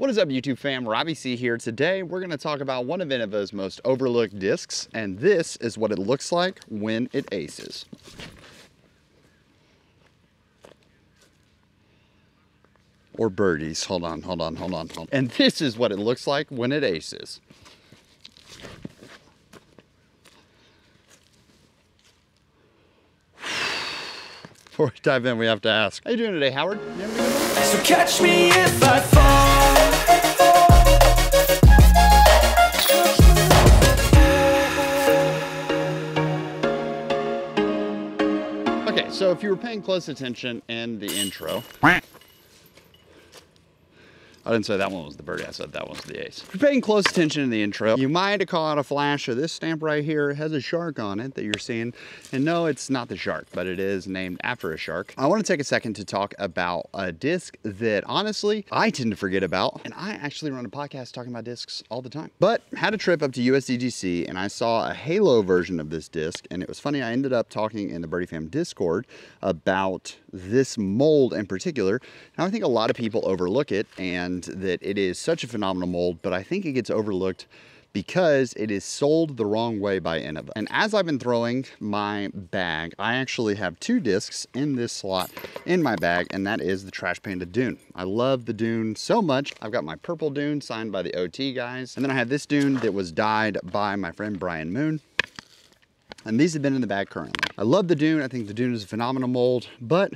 What is up, YouTube fam? Robbie C here. Today we're going to talk about one of Innova's most overlooked discs, and this is what it looks like when it aces. Or birdies. Hold on. And this is what it looks like when it aces. Before we dive in, we have to ask, how you doing today, Howard? So catch me if I fall. Okay, so if you were paying close attention in the intro, I didn't say that one was the birdie, I said that one's the ace. If you're paying close attention in the intro, you might have caught a flash of this stamp right here. It has a shark on it that you're seeing. And no, it's not the shark, but it is named after a shark. I want to take a second to talk about a disc that honestly, I tend to forget about. And I actually run a podcast talking about discs all the time. But had a trip up to USDGC and I saw a halo version of this disc. And it was funny, I ended up talking in the Birdie Fam Discord about this mold in particular. Now I think a lot of people overlook it and that it is such a phenomenal mold, but I think it gets overlooked because it is sold the wrong way by Innova. And as I've been throwing my bag, I actually have two discs in this slot in my bag, and that is the Trash Panda Dune. I love the Dune so much. I've got my purple Dune signed by the OT guys, and then I have this Dune that was dyed by my friend Brian Moon. And these have been in the bag currently. I love the Dune. I think the Dune is a phenomenal mold, but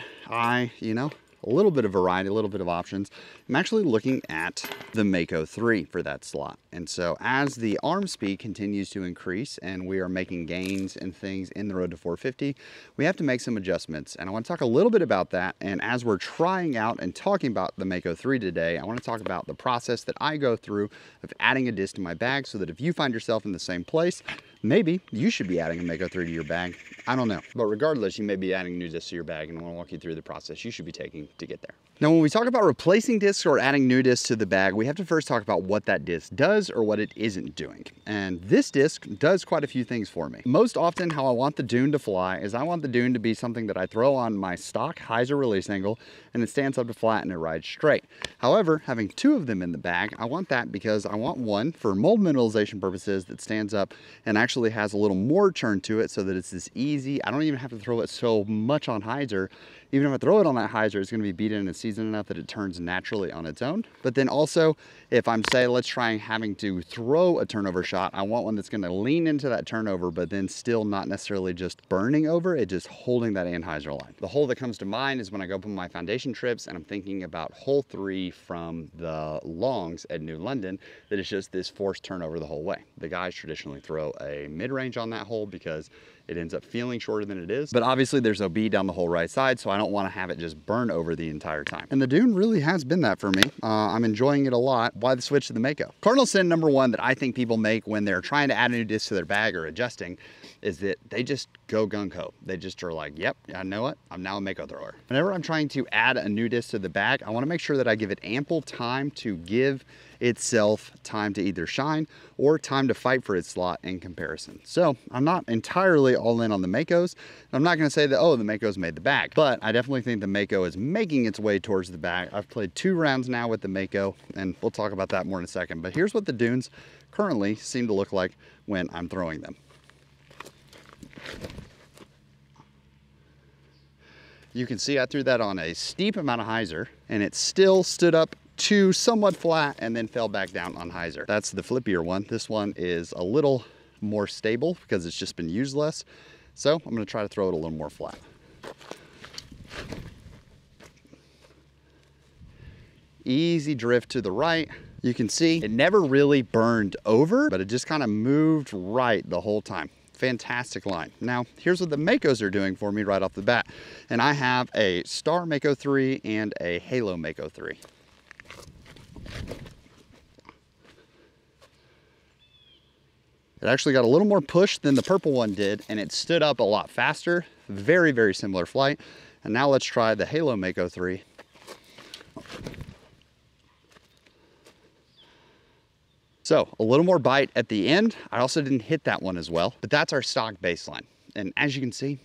a little bit of variety, a little bit of options. I'm actually looking at the Mako 3 for that slot. And so as the arm speed continues to increase and we are making gains and things in the road to 450, we have to make some adjustments. And I want to talk a little bit about that. And as we're trying out and talking about the Mako 3 today, I want to talk about the process that I go through of adding a disc to my bag so that if you find yourself in the same place, maybe you should be adding a Mako 3 to your bag. I don't know. But regardless, you may be adding new discs to your bag, and I want to walk you through the process you should be taking to get there. Now, when we talk about replacing discs or adding new discs to the bag, we have to first talk about what that disc does or what it isn't doing. And this disc does quite a few things for me. Most often, how I want the Dune to fly is I want the Dune to be something that I throw on my stock hyzer release angle, and it stands up to flat and it rides straight. However, having two of them in the bag, I want that because I want one for mold mineralization purposes that stands up and actually has a little more turn to it so that it's this easy. I don't even have to throw it so much on hyzer. Even if I throw it on that hyzer, it's going to be beaten and seasoned enough that it turns naturally on its own. But then also, if I'm, say, let's try having to throw a turnover shot, I want one that's going to lean into that turnover, but then still not necessarily just burning over it, just holding that anhyzer line. The hole that comes to mind is when I go up on my foundation trips and I'm thinking about hole 3 from the longs at New London, that is just this forced turnover the whole way. The guys traditionally throw a mid-range on that hole because it ends up feeling shorter than it is. But obviously there's OB down the whole right side, so I don't want to have it just burn over the entire time. And the Dune really has been that for me. I'm enjoying it a lot. Why the switch to the Mako? Cardinal Sin number one that I think people make when they're trying to add a new disc to their bag or adjusting is that they just go gung-ho. They just are like, yep, I know what, I'm now a Mako thrower. Whenever I'm trying to add a new disc to the bag, I want to make sure that I give it ample time to give itself time to either shine or time to fight for its slot in comparison. So I'm not entirely all in on the Makos. I'm not going to say that, oh, the Makos made the bag, but I definitely think the Mako is making its way towards the bag. I've played 2 rounds now with the Mako, and we'll talk about that more in a second. But here's what the Dunes currently seem to look like when I'm throwing them. You can see I threw that on a steep amount of hyzer, and it still stood up to somewhat flat and then fell back down on hyzer. That's the flippier one. This one is a little more stable because it's just been used less. So I'm going to try to throw it a little more flat. Easy drift to the right. You can see it never really burned over, but it just kind of moved right the whole time. Fantastic line. Now, here's what the Makos are doing for me right off the bat. And I have a Star Mako 3 and a Halo Mako 3. It actually got a little more push than the purple one did, and it stood up a lot faster. Very, very similar flight. And now let's try the Halo Mako 3. So a little more bite at the end. I also didn't hit that one as well, but that's our stock baseline. And as you can see,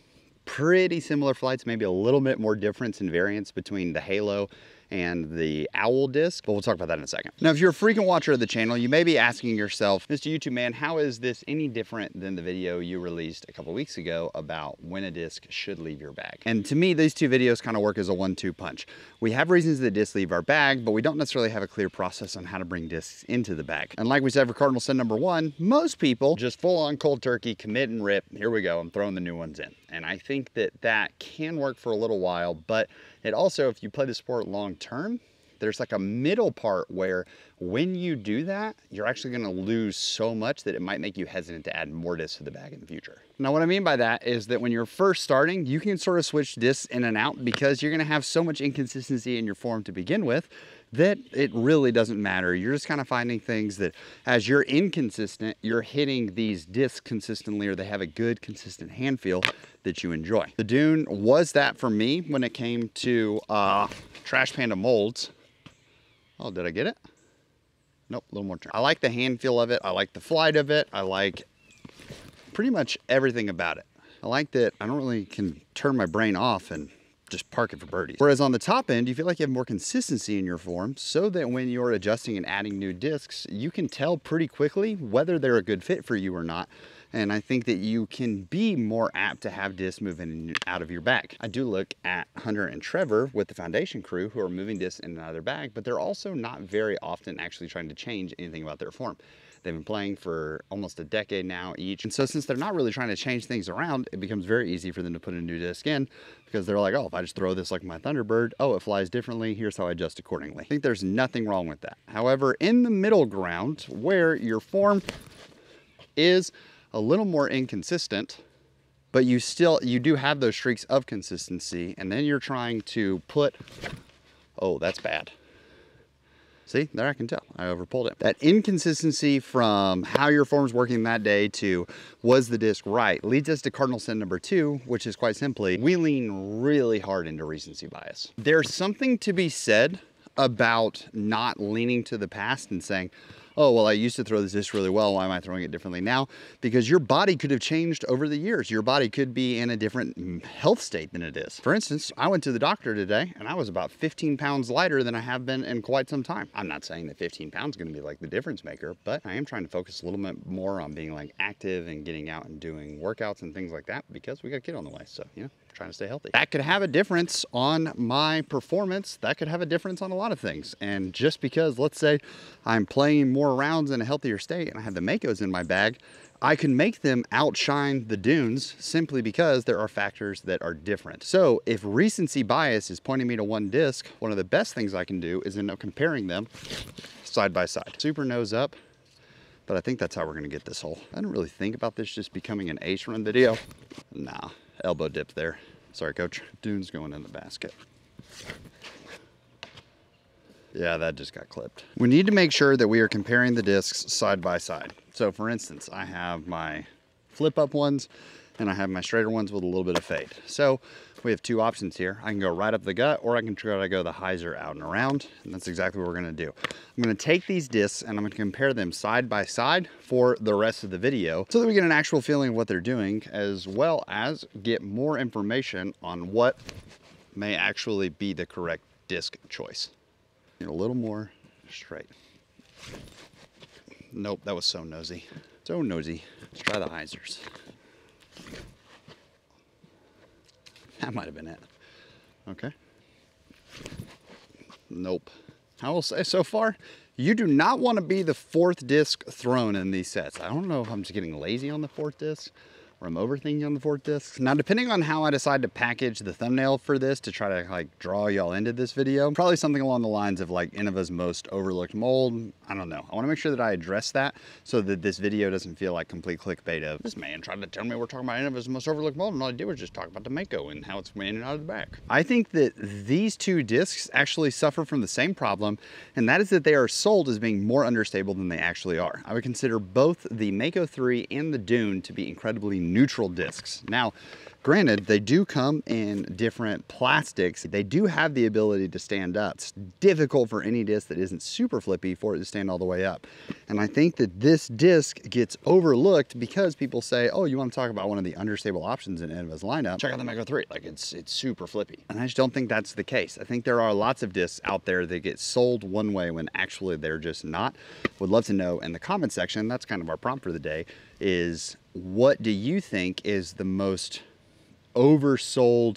pretty similar flights, maybe a little bit more difference in variance between the Halo and the owl disc, but we'll talk about that in a second. Now, if you're a frequent watcher of the channel, you may be asking yourself, Mr. YouTube man, how is this any different than the video you released a couple weeks ago about when a disc should leave your bag? And to me, these two videos kind of work as a 1-2 punch. We have reasons that discs leave our bag, but we don't necessarily have a clear process on how to bring discs into the bag. And like we said for Cardinal Sin number 1, most people just full on cold turkey, commit and rip. Here we go, I'm throwing the new ones in. And I think that that can work for a little while, but it also, if you play the sport long term, there's like a middle part where when you do that, you're actually gonna lose so much that it might make you hesitant to add more discs to the bag in the future. Now, what I mean by that is that when you're first starting, you can sort of switch discs in and out because you're gonna have so much inconsistency in your form to begin with that it really doesn't matter. You're just kind of finding things that as you're inconsistent, you're hitting these discs consistently, or they have a good consistent hand feel that you enjoy. The Dune was that for me when it came to Trash Panda molds. Oh, did I get it? Nope, a little more turn. I like the hand feel of it. I like the flight of it. I like pretty much everything about it. I like that I don't really can turn my brain off and just park it for birdies. Whereas on the top end, you feel like you have more consistency in your form so that when you're adjusting and adding new discs, you can tell pretty quickly whether they're a good fit for you or not. And I think that you can be more apt to have discs moving in and out of your bag. I do look at Hunter and Trevor with the foundation crew who are moving discs in and out of their bag, but they're also not very often actually trying to change anything about their form. They've been playing for almost a decade now each. And so since they're not really trying to change things around, it becomes very easy for them to put a new disc in because they're like, oh, if I just throw this like my Thunderbird, oh, it flies differently. Here's how I adjust accordingly. I think there's nothing wrong with that. However, in the middle ground where your form is a little more inconsistent, but you do have those streaks of consistency, and then you're trying to put, oh, that's bad. See, there I can tell, I overpulled it. That inconsistency from how your form's working that day to was the disc right leads us to Cardinal Sin number 2, which is quite simply, we lean really hard into recency bias. There's something to be said about not leaning to the past and saying, oh, well, I used to throw this disc really well. Why am I throwing it differently now? Because your body could have changed over the years. Your body could be in a different health state than it is. For instance, I went to the doctor today and I was about 15 pounds lighter than I have been in quite some time. I'm not saying that 15 pounds is going to be like the difference maker, but I am trying to focus a little bit more on being like active and getting out and doing workouts and things like that because we got a kid on the way. So, you know, trying to stay healthy. That could have a difference on my performance. That could have a difference on a lot of things. And just because, let's say I'm playing more rounds in a healthier state and I have the Makos in my bag, I can make them outshine the Dunes simply because there are factors that are different. So if recency bias is pointing me to one disc, one of the best things I can do is end up comparing them side by side. Super nose up, but I think that's how we're gonna get this hole. I didn't really think about this just becoming an ace run video. Nah, elbow dip there. Sorry, coach. Dune's going in the basket. Yeah, that just got clipped. We need to make sure that we are comparing the discs side by side. So for instance, I have my flip up ones and I have my straighter ones with a little bit of fade. So we have two options here. I can go right up the gut or I can try to go the hyzer out and around. And that's exactly what we're gonna do. I'm gonna take these discs and I'm gonna compare them side by side for the rest of the video so that we get an actual feeling of what they're doing, as well as get more information on what may actually be the correct disc choice. A little more straight. Nope, that was so nosy. So nosy. Let's try the hyzers. That might have been it. Okay. Nope. I will say so far, you do not want to be the fourth disc thrown in these sets. I don't know if I'm just getting lazy on the fourth disc or I'm overthinking on the fourth disc. Now, depending on how I decide to package the thumbnail for this to try to like draw y'all into this video, probably something along the lines of like Innova's most overlooked mold. I don't know. I want to make sure that I address that so that this video doesn't feel like complete clickbait of this man trying to tell me we're talking about Innova's most overlooked mold and all I did was just talk about the Mako and how it's in and out of the back. I think that these two discs actually suffer from the same problem, and that is that they are sold as being more understable than they actually are. I would consider both the Mako 3 and the Dune to be incredibly neutral discs. Now, Granted, they do come in different plastics. They do have the ability to stand up. It's difficult for any disc that isn't super flippy for it to stand all the way up. And I think that this disc gets overlooked because people say, oh, you want to talk about one of the understable options in Innova's lineup? Check out the Mako 3. Like it's super flippy. And I just don't think that's the case. I think there are lots of discs out there that get sold one way when actually they're just not. Would love to know in the comment section, that's kind of our prompt for the day, is what do you think is the most oversold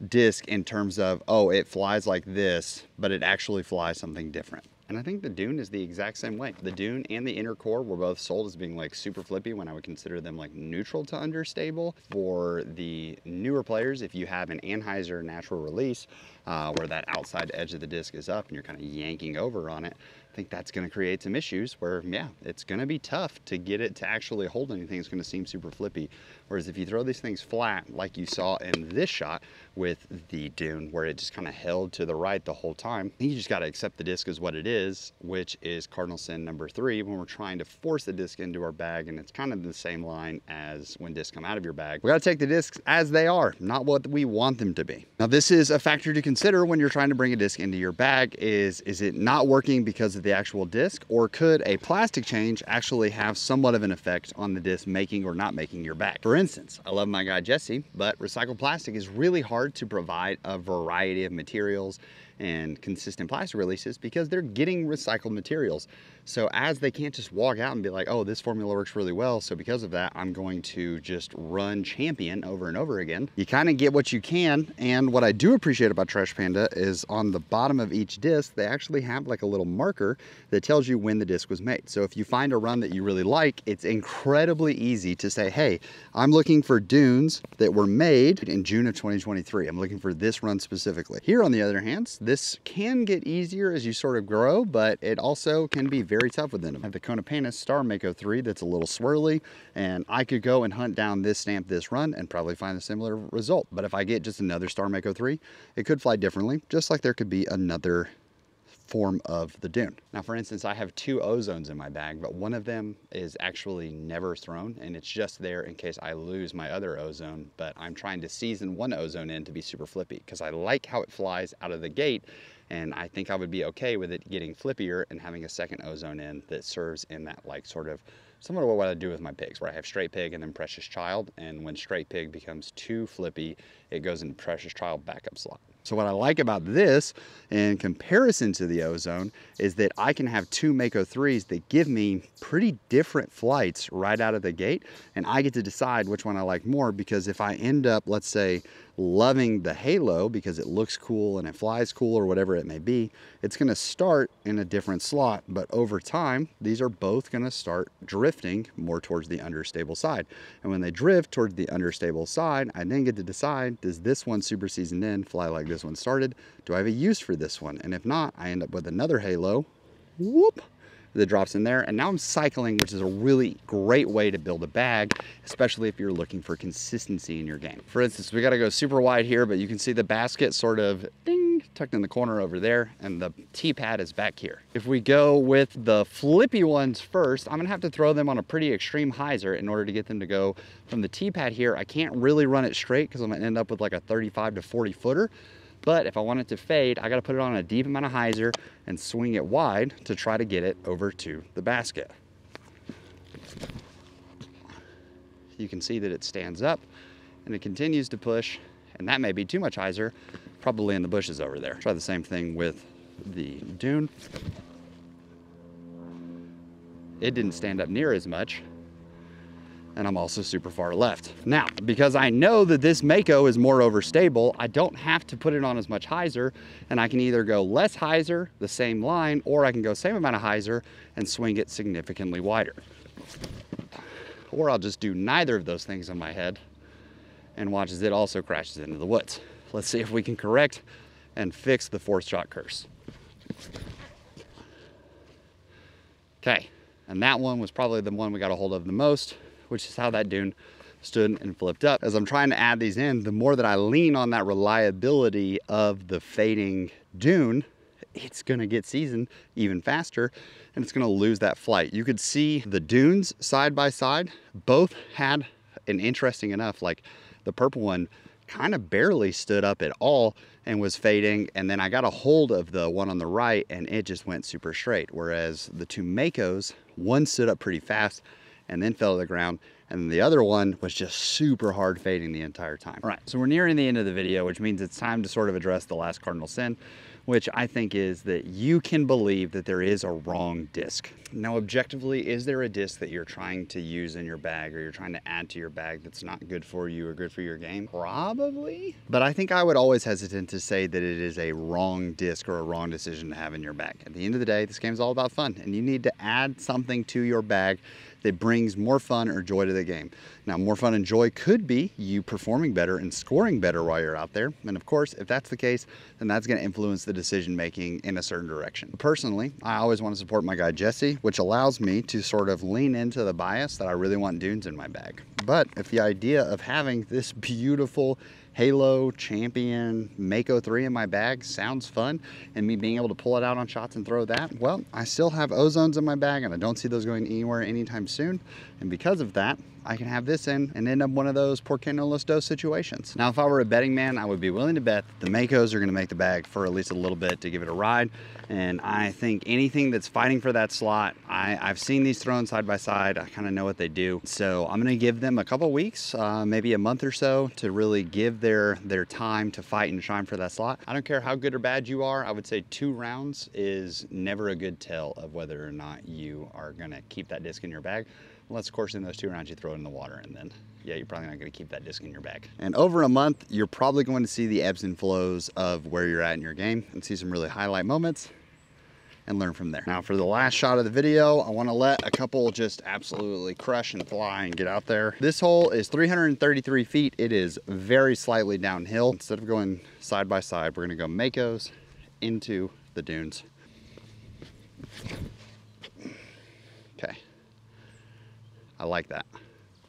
disc in terms of, oh, it flies like this, but it actually flies something different? And I think the Dune is the exact same way. The Dune and the inner core were both sold as being like super flippy when I would consider them like neutral to understable. For the newer players, if you have an Anheuser natural release where that outside edge of the disc is up and you're kind of yanking over on it, I think that's going to create some issues where, yeah, it's going to be tough to get it to actually hold anything. It's going to seem super flippy. Whereas if you throw these things flat, like you saw in this shot with the Dune, where it just kind of held to the right the whole time, you just got to accept the disc as what it is, which is Cardinal Sin number 3 when we're trying to force the disc into our bag. And it's kind of the same line as when discs come out of your bag. We got to take the discs as they are, not what we want them to be. Now, this is a factor to consider when you're trying to bring a disc into your bag. Is it not working because of the actual disc, or could a plastic change actually have somewhat of an effect on the disc making or not making your bag? For instance, I love my guy Jesse, but recycled plastic is really hard to provide a variety of materials and consistent plastic releases because they're getting recycled materials. So as they can't just walk out and be like, oh, this formula works really well, so because of that, I'm going to just run champion over and over again. You kind of get what you can. And what I do appreciate about Trash Panda is on the bottom of each disc, they actually have like a little marker that tells you when the disc was made. So if you find a run that you really like, it's incredibly easy to say, hey, I'm looking for dunes that were made in June of 2023. I'm looking for this run specifically. Here, on the other hand, this can get easier as you sort of grow, but it also can be very tough within them. I have the Kona Panis Star Mako 3 that's a little swirly, and I could go and hunt down this stamp this run and probably find a similar result. But if I get just another Star Mako 3, it could fly differently, just like there could be another form of the Dune. Now, for instance, I have 2 ozones in my bag, but one of them is actually never thrown, and it's just there in case I lose my other ozone. But I'm trying to season one ozone in to be super flippy because I like how it flies out of the gate, and I think I would be okay with it getting flippier and having a second ozone in that serves in that like sort of similar to what I do with my pigs, where I have straight pig and then precious child, and when straight pig becomes too flippy, it goes into precious child backup slot. So what I like about this in comparison to the ozone is that I can have 2 Mako 3s that give me pretty different flights right out of the gate, and I get to decide which one I like more, because if I end up, let's say, loving the halo because it looks cool and it flies cool or whatever it may be, it's going to start in a different slot, but over time these are both going to start drifting more towards the understable side. And when they drift towards the understable side, I then get to decide, does this one super seasoned in fly like this one started? Do I have a use for this one? And if not, I end up with another halo, whoop, that drops in there, and now I'm cycling, which is a really great way to build a bag, especially if you're looking for consistency in your game. For instance, we got to go super wide here, but you can see the basket sort of ding, tucked in the corner over there, and the T-pad is back here. If we go with the flippy ones first, I'm gonna have to throw them on a pretty extreme hyzer in order to get them to go from the T-pad here. I can't really run it straight because I'm gonna end up with like a 35 to 40 footer. But if I want it to fade, I gotta put it on a deep amount of hyzer and swing it wide to try to get it over to the basket. You can see that it stands up and it continues to push, and that may be too much hyzer, probably in the bushes over there. Try the same thing with the Dune. It didn't stand up near as much, and I'm also super far left. Now, because I know that this Mako is more overstable, I don't have to put it on as much hyzer, and I can either go less hyzer, the same line, or I can go same amount of hyzer and swing it significantly wider. Or I'll just do neither of those things on my head and watch as it also crashes into the woods. Let's see if we can correct and fix the 4th shot curse. Okay, and that one was probably the one we got a hold of the most, which is how that Dune stood and flipped up. As I'm trying to add these in, the more that I lean on that reliability of the fading Dune, it's gonna get seasoned even faster, and it's gonna lose that flight. You could see the Dunes side by side, both had an interesting enough, like The purple one kind of barely stood up at all and was fading, and then I got a hold of the one on the right and it just went super straight, whereas the two Makos, one stood up pretty fast and then fell to the ground, and the other one was just super hard fading the entire time. All right, so we're nearing the end of the video, which means it's time to sort of address the last cardinal sin, which I think is that you can believe that there is a wrong disc. Now, objectively, is there a disc that you're trying to use in your bag or you're trying to add to your bag that's not good for you or good for your game? Probably. But I think I would always hesitate to say that it is a wrong disc or a wrong decision to have in your bag. At the end of the day, this game's all about fun, and you need to add something to your bag that brings more fun or joy to the game. Now, more fun and joy could be you performing better and scoring better while you're out there. And of course, if that's the case, then that's gonna influence the decision making in a certain direction. Personally, I always wanna support my guy Jesse, which allows me to sort of lean into the bias that I really want dunes in my bag. But if the idea of having this beautiful Halo Champion Mako 3 in my bag sounds fun, and me being able to pull it out on shots and throw that, well, I still have Ozones in my bag and I don't see those going anywhere anytime soon. And because of that, I can have this in and end up one of those por qué no los dos situations. Now, if I were a betting man, I would be willing to bet that the Makos are gonna make the bag for at least a little bit to give it a ride. And I think anything that's fighting for that slot, I've seen these thrown side by side. I kind of know what they do. So I'm gonna give them a couple weeks, maybe a month or so, to really give their time to fight and shine for that slot. I don't care how good or bad you are. I would say 2 rounds is never a good tell of whether or not you are gonna keep that disc in your bag. Unless, of course, in those 2 rounds you throw it in the water, and then, yeah, you're probably not gonna keep that disc in your bag. And over a month, you're probably going to see the ebbs and flows of where you're at in your game and see some really highlight moments and learn from there. Now, for the last shot of the video, I wanna let a couple just absolutely crush and fly and get out there. This hole is 333 feet. It is very slightly downhill. Instead of going side by side, we're gonna go Makos into the dunes. Okay. I like that.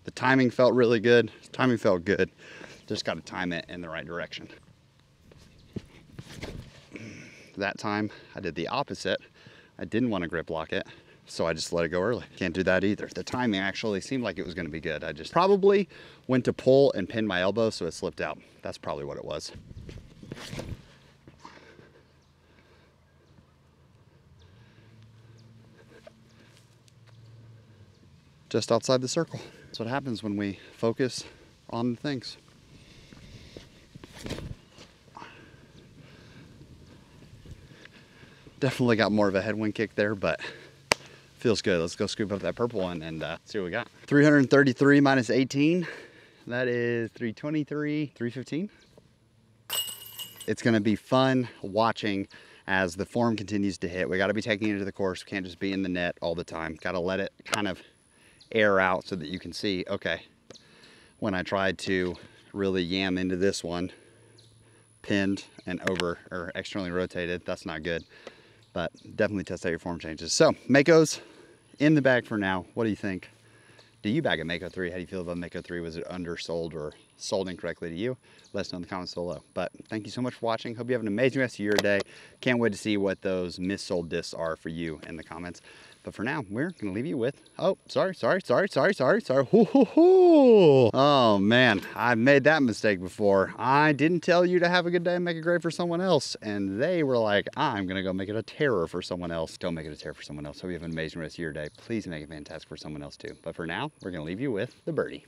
The timing felt really good. The timing felt good. Just got to time it in the right direction. That time I did the opposite. I didn't want to grip lock it, so I just let it go early. Can't do that either. The timing actually seemed like it was going to be good. I just probably went to pull and pinned my elbow, so it slipped out. That's probably what it was. Just outside the circle. That's what happens when we focus on things. Definitely got more of a headwind kick there, but feels good. Let's go scoop up that purple one and see what we got. 333 minus 18. That is 323, 315. It's gonna be fun watching as the form continues to hit. We gotta be taking it to the course. We can't just be in the net all the time. Gotta let it kind of air out so that you can see, okay, when I tried to really yam into this one, pinned and over or externally rotated, that's not good. But definitely test out your form changes. So Makos in the bag for now. What do you think? Do you bag a Mako 3? How do you feel about Mako 3? Was it undersold or sold incorrectly to you? Let us know in the comments below. But thank you so much for watching. Hope you have an amazing rest of your day. Can't wait to see what those missold discs are for you in the comments. But for now, we're gonna leave you with, oh, sorry. Hoo, hoo, hoo. Oh man, I've made that mistake before. I didn't tell you to have a good day and make it great for someone else. And they were like, I'm gonna go make it a terror for someone else. Don't make it a terror for someone else. Hope you have an amazing rest of your day. Please make it fantastic for someone else too. But for now, we're gonna leave you with the birdie.